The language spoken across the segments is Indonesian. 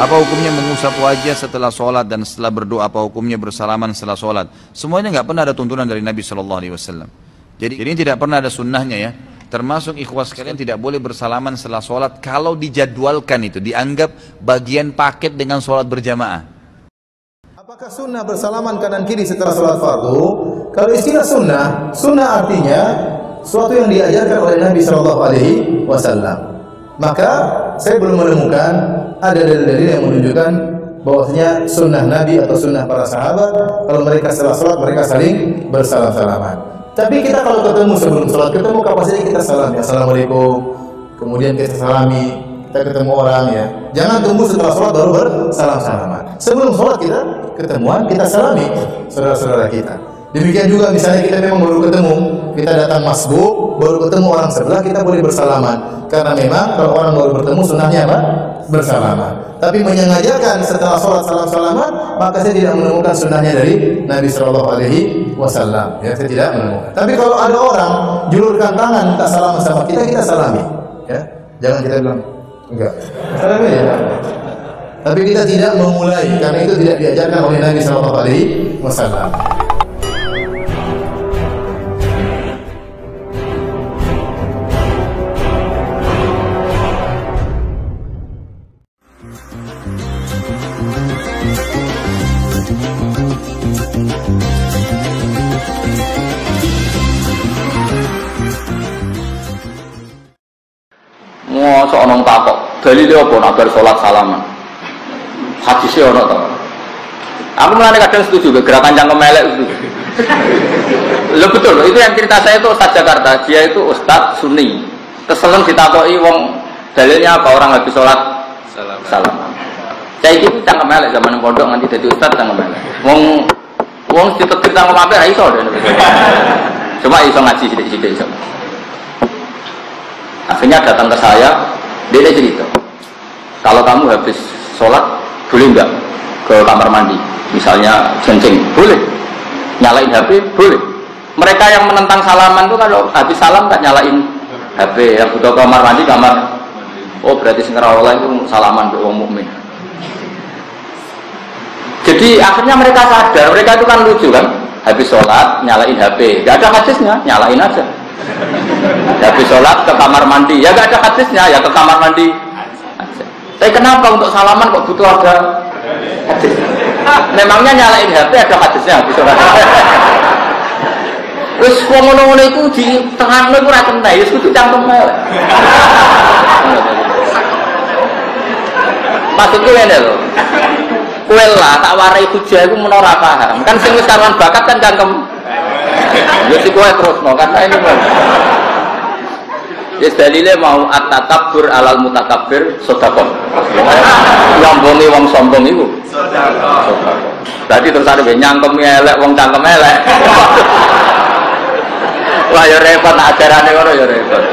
Apa hukumnya mengusap wajah setelah sholat dan setelah berdoa? Apa hukumnya bersalaman setelah sholat? Semuanya nggak pernah ada tuntunan dari Nabi Shallallahu Alaihi Wasallam. Jadi ini tidak pernah ada sunnahnya ya. Termasuk ikhwas sekalian tidak boleh bersalaman setelah sholat kalau dijadwalkan itu dianggap bagian paket dengan sholat berjamaah. Apakah sunnah bersalaman kanan kiri setelah sholat fardu? Kalau istilah sunnah, sunnah artinya suatu yang diajarkan oleh Nabi Shallallahu Alaihi Wasallam. Maka saya belum menemukan ada dalil-dalil yang menunjukkan bahwasanya sunnah Nabi atau sunnah para sahabat kalau mereka setelah sholat mereka saling bersalam-salaman. Tapi kita kalau ketemu sebelum sholat, ketemu kapasitas kita salam ya, assalamualaikum, kemudian kita salami, kita ketemu orang ya. Jangan tunggu setelah sholat baru bersalam-salaman. Sebelum sholat kita ketemuan, kita salami saudara-saudara kita. Demikian juga misalnya kita memang baru ketemu, kita datang masbuk, baru ketemu orang sebelah, kita boleh bersalaman. Karena memang kalau orang baru bertemu sunnahnya apa? Bersalaman. Tapi menyengajakan setelah sholat salam-salaman, maka saya tidak menemukan sunnahnya dari Nabi Shallallahu Alaihi Wasallam. Ya, saya tidak menemukan. Tapi kalau ada orang julurkan tangan minta salam sama kita, kita salami. Ya, jangan kita bilang enggak. Salami ya. Tapi kita tidak memulai karena itu tidak diajarkan oleh Nabi Shallallahu Alaihi Wasallam. Mosok ana takok, dalile apa nek bar salat salaman? Hadise ana to. Aku mulane kadang setuju ke gerakan cangkem elek itu. Loh betul, itu yang cerita saya itu Ustaz Jakarta, dia itu Ustaz Sunni. Keselen ditakoki wong dalilnya apa orang habis salat salaman. Saya iki cangkem elek zaman pondok nganti dadi Ustaz cangkem elek. Wong ditetir cangkem apik ra iso dene. Cuma iso ngaji sithik-sithik iso. Akhirnya datang ke saya, dia cerita, kalau kamu habis sholat, boleh nggak ke kamar mandi? Misalnya kencing, boleh. Nyalain HP, boleh. Mereka yang menentang salaman itu kalau habis salam nggak nyalain HP, yang butuh kamar mandi, kamar. Oh berarti sekarang oleh itu salaman ke orang mukmin. Jadi akhirnya mereka sadar, mereka itu kan lucu kan, habis sholat nyalain HP, nggak ada hadisnya, nyalain aja. Habis sholat ke kamar mandi, ya gak ada hadisnya, ya ke kamar mandi. Tapi kenapa untuk salaman kok butuh ada hadis? Memangnya nyalain HP ada hadisnya habis sholat. Terus ngomong-ngomong itu di tengah itu rakyat naik, itu cangkem melek. Maksudku ini loh, kue lah tak warai hujah itu menora paham. Kan sing wis karuan bakat kan cangkem. Ya si kue terus no, karena ini mau. Yes dalile mau at-tatabbur alal mutakabbir sedekah. Nyambungi wong sombong iku. Sedekah. Berarti terus ada nyangkem elek wong cangkem elek. Wah ya repot ajarane ngono ya repot.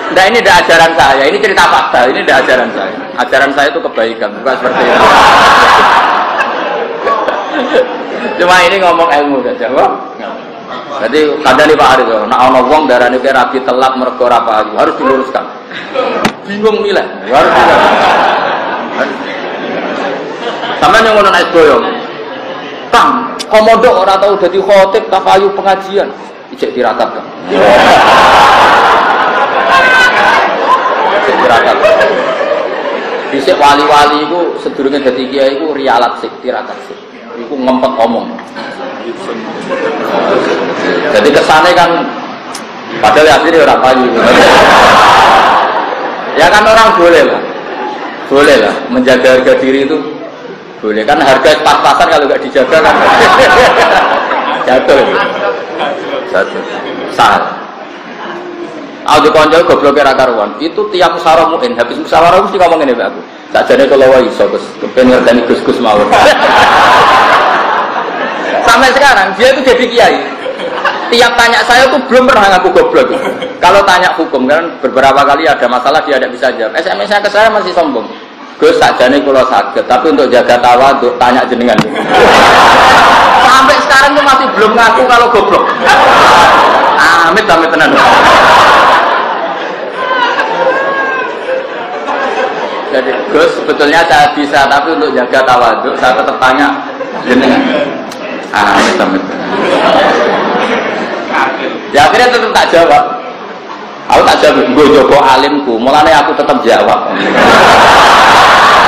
Nah ini tidak ajaran saya, ini cerita fakta, ini tidak ajaran saya. Ajaran saya itu kebaikan, bukan seperti itu. Cuma ini ngomong ilmu saja, kok. Jadi kadang nih Pak Haris, nak ono wong darane ke rapi telat mergo ora payu, harus diluruskan. Bingung nilai, harus diluruskan. Sampeyan yang ngono nek boyo. Kang, komodo ora tau dadi khotib tak payu pengajian, ijek diratap. Ijek diratap. Dhisik wali-wali iku sedurunge dadi kiai iku rialat sik, tirakat sik. Iku ngempet omong. Jadi kesannya kan padahal aslinya orang payu. Ya kan orang boleh lah menjaga harga diri itu boleh kan, harga pas-pasan kalau nggak dijaga kan jatuh. Sah. Aku konjol goblok era karuan. Itu tiap musyawarah muin habis musyawarah mesti ngomongin ini aku. Sakjane kalau wae iso Gus, kepen ngerteni Gus-gus mawon. Sampai sekarang dia itu jadi kiai. Tiap tanya saya tuh belum pernah ngaku goblok. Kalau tanya hukum kan beberapa kali ada masalah dia tidak bisa jawab. SMS-nya ke saya masih sombong. Gus sakjane kula saged, tapi untuk jaga tawadhu tanya jenengan. Sampai sekarang tuh masih belum ngaku kalau goblok. Amit tenan. Jadi Gus, sebetulnya saya bisa, tapi untuk jaga tawaduk saya tetap tanya jenengan. Betul. Ya akhirnya tetap tak jawab. Aku tak jawab, gue jogo alimku, mulanya aku tetap jawab.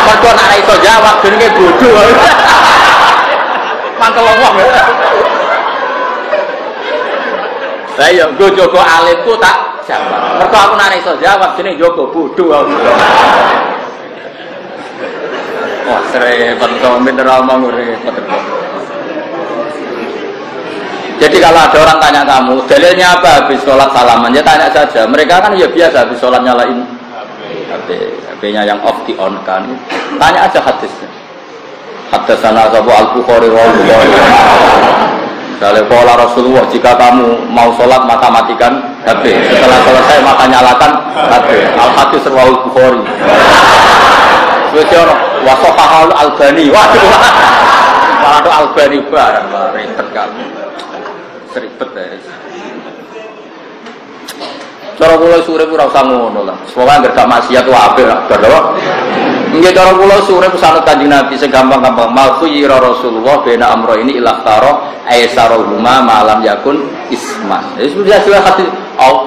Mergo nek iso jawab jenenge bodoh. Mangkel wong. Lah ya gue jogo alimku tak jawab. Mergo aku nek iso jawab jenenge jogo bodoh aku. Wah, repot kok mineral mau repot. Jadi kalau ada orang tanya kamu, dalilnya apa habis sholat salaman? Ya tanya saja. Mereka kan ya biasa habis sholat nyalain HP-nya yang off di on kan. Tanya aja hadisnya. Haddatsana Abu Al-Bukhari rahimahullah. Kalau pola Rasulullah, jika kamu mau sholat maka matikan HP. Setelah selesai maka nyalakan HP. Al-Hadis riwayat Bukhari. Sesuatu wasofahal Albani. Waduh. Malah Albani barang ribet kamu. Seribet ya. Cara kula sore ora usah ngono lah. Semoga enggak maksiat wae apik lah. Nggih cara kula sore pesanut Kanjeng Nabi sing gampang-gampang. Malkhuyira Rasulullah bena amro ini ilahtaro aisarahuma malam yakun isman. Jadi sudah hati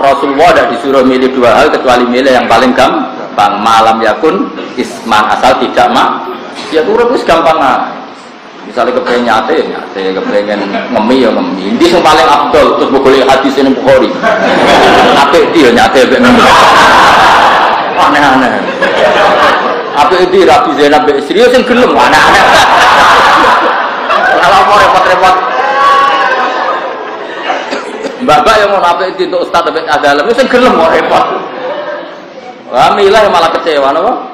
Rasulullah tidak disuruh milih dua hal kecuali milih yang paling gampang. Malam yakun isman asal tidak ya urip wis gampang lah. Misalnya kepengen nyate, kepengen ngemi ya ngemi. Ini yang paling afdol terus boleh hadis ini Bukhari. Apa dia nyate aneh-aneh. Apa itu Rabi Zainab serius yang gelem aneh-aneh. Kalau mau repot-repot. Mbak yang mau apa itu untuk Ustaz tapi ada dalam itu yang gelem mau repot. Wah milah malah kecewa, no?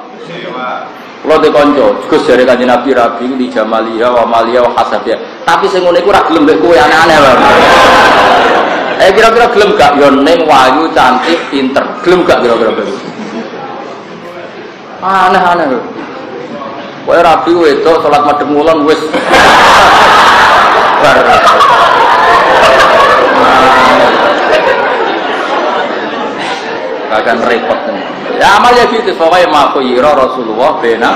Kalau dikonco, Gus dari Kanjeng Nabi Rabi di Jamaliyah, wa Maliyah, wa Hasabiyah. Tapi sing ngene iku ora gelem mbek kowe aneh-aneh wae. Kira-kira gelem gak yo ning wayu cantik pinter. Gelem gak kira-kira begitu? Aneh-aneh. Kowe Rabi wedok salat madhep ngulon wis. Akan repot kan. Ya amalnya gitu, soalnya makhuyira Rasulullah bena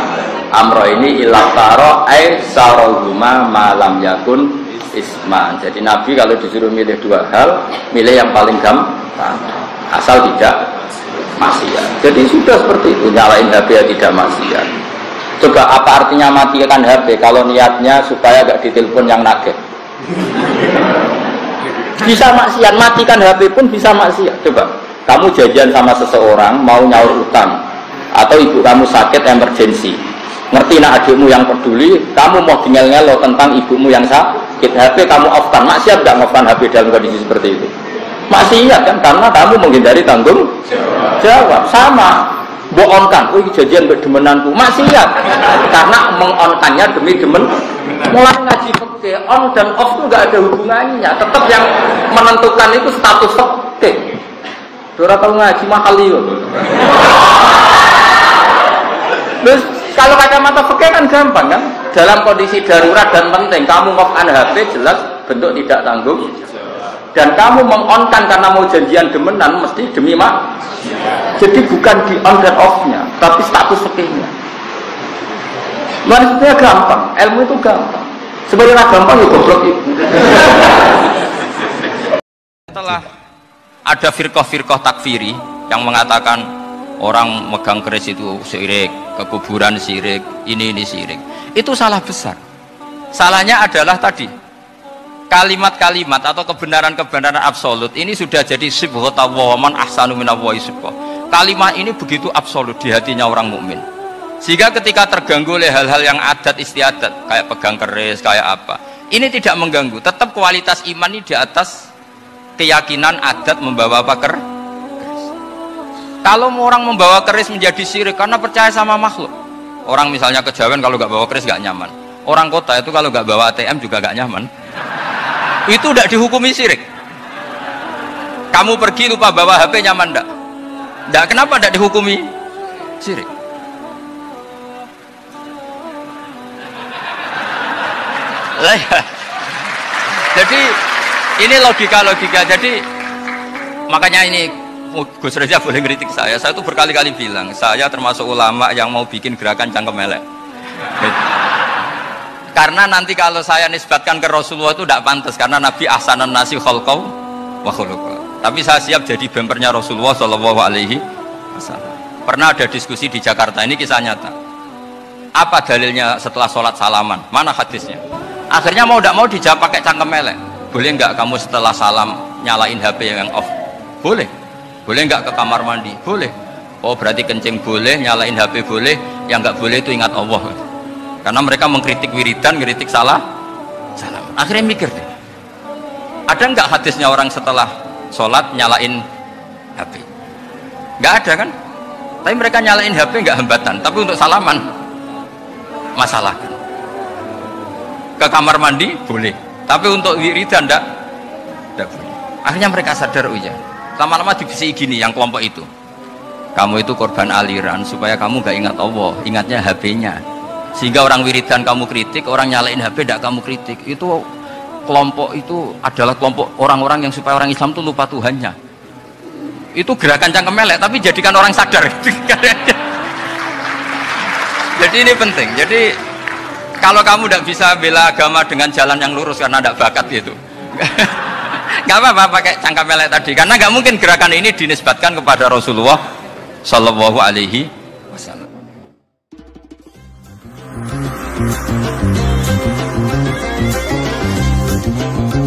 amro ini ilaktaro aisarahuma malam yakun isman. Jadi Nabi kalau disuruh milih dua hal, milih yang paling gampang asal tidak maksiat. Jadi sudah seperti itu, nyalain HP ya tidak maksiat. Coba apa artinya matikan HP kalau niatnya supaya gak ditelepon yang nagih? Bisa maksiat, matikan HP pun bisa maksiat. Coba kamu janjian sama seseorang mau nyaur utang atau ibu kamu sakit emergensi, ngerti nak adikmu yang peduli, kamu mau ngel-ngelo tentang ibumu yang sakit, HP kamu off-kan, maksiat gak ngoff-kan HP dalam kondisi seperti itu? Maksiat kan, karena kamu menghindari tanggung jawab. Sama bohongkan, janjian berdemenanku, maksiat karena mengonkannya demi demen. Mulai ngaji fikih, on dan off itu gak ada hubungannya, tetap yang menentukan itu status fikih. Dora tahu ngaji mahal itu. Terus kalau kacamata fikih kan gampang kan? Dalam kondisi darurat dan penting, kamu off-an HP jelas bentuk tidak tanggung. Dan kamu meng-on-kan karena mau janjian demenan mesti demi mak. Jadi bukan di on dan off-nya, tapi status fikihnya. Maksudnya gampang, ilmu itu gampang. Sebenarnya gampang ya goblok itu. Setelah ada firqah-firqah takfiri yang mengatakan orang megang keris itu syirik, ke kuburan syirik, ini syirik. Itu salah besar. Salahnya adalah tadi kalimat-kalimat atau kebenaran-kebenaran absolut ini sudah jadi sibghatullah man ahsanu minallahi sibghah. Kalimat ini begitu absolut di hatinya orang mukmin. Sehingga ketika terganggu oleh hal-hal yang adat istiadat kayak pegang keris, kayak apa, ini tidak mengganggu. Tetap kualitas iman ini di atas keyakinan adat membawa apa keris. Kalau orang membawa keris menjadi syirik karena percaya sama makhluk. Orang misalnya kejawen kalau nggak bawa keris nggak nyaman. Orang kota itu kalau nggak bawa ATM juga nggak nyaman. Itu tidak dihukumi syirik. Kamu pergi lupa bawa HP nyaman ndak? Ndak, kenapa tidak dihukumi syirik? Jadi ini logika. Jadi makanya ini Gus Reza boleh ngeritik saya itu berkali-kali bilang, saya termasuk ulama yang mau bikin gerakan cangkem elek. Karena nanti kalau saya nisbatkan ke Rasulullah itu tidak pantas, karena Nabi ahsanan nasi khalqau wa khuluqa. Tapi saya siap jadi bempernya Rasulullah Shallallahu Alaihi Wasallam. Pernah ada diskusi di Jakarta, ini kisah nyata. Apa dalilnya setelah sholat salaman? Mana hadisnya? Akhirnya mau tidak mau dijawab pakai cangkem elek. Boleh nggak kamu setelah salam nyalain HP yang off? Boleh. Boleh nggak ke kamar mandi? Boleh. Oh berarti kencing boleh, nyalain HP boleh, yang nggak boleh itu ingat Allah. Karena mereka mengkritik wiridan, ngeritik salam. Akhirnya mikir deh, ada nggak hadisnya orang setelah sholat nyalain HP? Nggak ada kan? Tapi mereka nyalain HP nggak hambatan, tapi untuk salaman masalah kan? Ke kamar mandi boleh, tapi untuk wiridan nggak boleh. Akhirnya mereka sadar, oh iya, lama-lama dibisi gini yang kelompok itu, kamu itu korban aliran supaya kamu nggak ingat Allah, ingatnya HP-nya. Sehingga orang wiridan kamu kritik, orang nyalain HP tidak kamu kritik. Itu kelompok itu adalah kelompok orang-orang yang supaya orang Islam itu lupa Tuhannya. Itu gerakan cangkem elek, tapi jadikan orang sadar. Jadi ini penting. Jadi kalau kamu tidak bisa bela agama dengan jalan yang lurus karena tidak bakat gitu, nggak apa-apa pakai cangkem elek tadi. Karena nggak mungkin gerakan ini dinisbatkan kepada Rasulullah Shallallahu Alaihi Wasallam. Thank you.